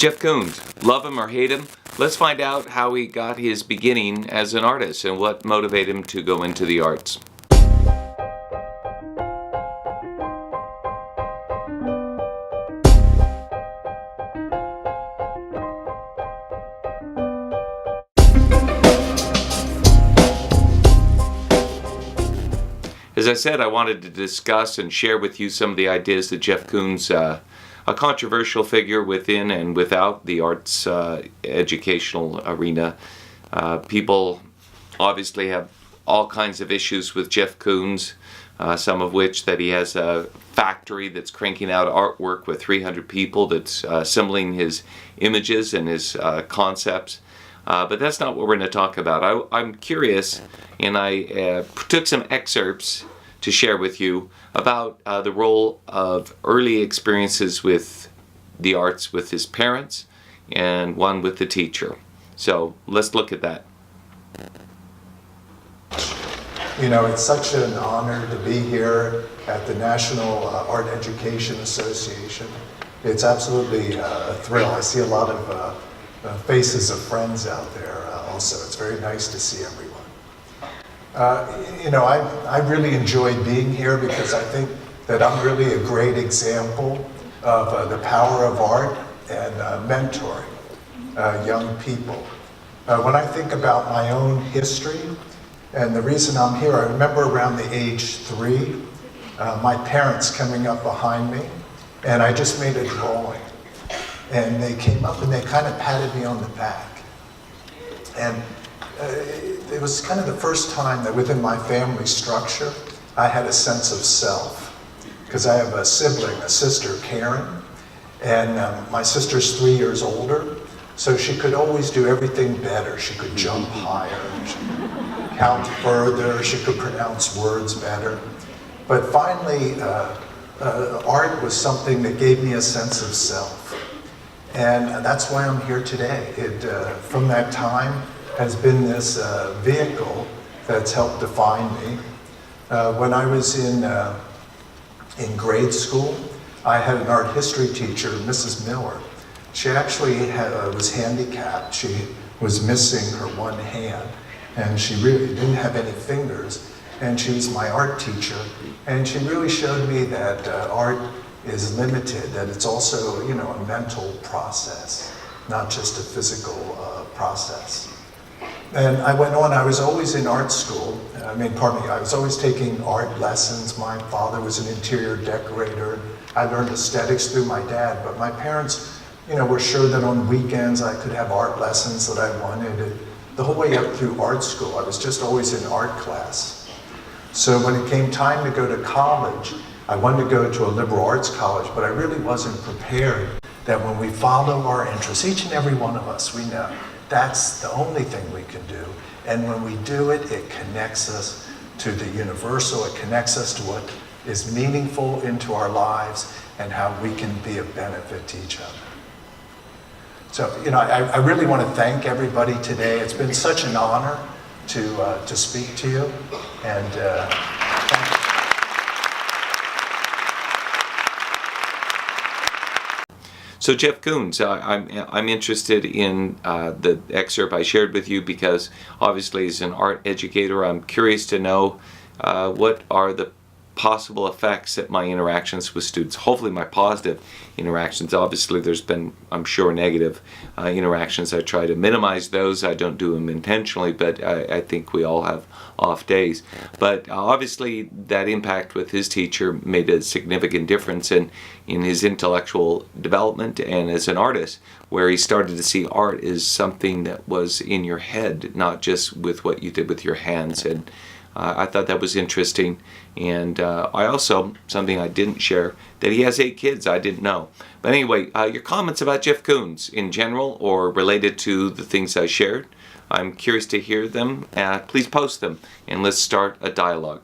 Jeff Koons, love him or hate him, let's find out how he got his beginning as an artist and what motivated him to go into the arts. As I said, I wanted to discuss and share with you some of the ideas that Jeff Koons, a controversial figure within and without the arts educational arena. People obviously have all kinds of issues with Jeff Koons, some of which that he has a factory that's cranking out artwork with 300 people that's assembling his images and his concepts. But that's not what we're going to talk about. I'm curious, and I took some excerpts to share with you about the role of early experiences with the arts with his parents and one with the teacher. So let's look at that. You know, it's such an honor to be here at the National Art Education Association. It's absolutely a thrill. I see a lot of faces of friends out there also. It's very nice to see everyone. You know, I really enjoyed being here because I think that I'm really a great example of the power of art and mentoring young people. When I think about my own history and the reason I'm here, I remember around the age 3, my parents coming up behind me, and I just made a drawing. And they came up and they kind of patted me on the back. And it was kind of the first time that within my family structure, I had a sense of self. Because I have a sibling, a sister, Karen, and my sister's 3 years older, so she could always do everything better. She could jump higher, she could count further, she could pronounce words better. But finally, art was something that gave me a sense of self. And that's why I'm here today. It, from that time, has been this vehicle that's helped define me. When I was in grade school, I had an art history teacher, Mrs. Miller. She actually was handicapped. She was missing her one hand, and she really didn't have any fingers. And she was my art teacher, and she really showed me that art is limited, that it's also, you know, a mental process, not just a physical process. And I went on, I was always in art school. I was always taking art lessons. My father was an interior decorator. I learned aesthetics through my dad, but my parents, you know, were sure that on weekends I could have art lessons that I wanted. The whole way up through art school, I was just always in art class. So when it came time to go to college, I wanted to go to a liberal arts college, but I really wasn't prepared that when we follow our interests, each and every one of us, we know, that's the only thing we can do. And when we do it, it connects us to the universal, it connects us to what is meaningful into our lives and how we can be of benefit to each other. So, you know, I really want to thank everybody today. It's been such an honor to speak to you, and thank you. So Jeff Koons, I'm interested in the excerpt I shared with you because obviously as an art educator, I'm curious to know what are the possible effects that my interactions with students, hopefully my positive interactions. Obviously there's been, I'm sure, negative interactions. I try to minimize those. I don't do them intentionally, but I think we all have off days. But obviously that impact with his teacher made a significant difference in his intellectual development and as an artist, where he started to see art as something that was in your head, not just with what you did with your hands. And I thought that was interesting. And I also, something I didn't share, that he has 8 kids I didn't know. But anyway, your comments about Jeff Koons in general or related to the things I shared, I'm curious to hear them. Please post them and let's start a dialogue.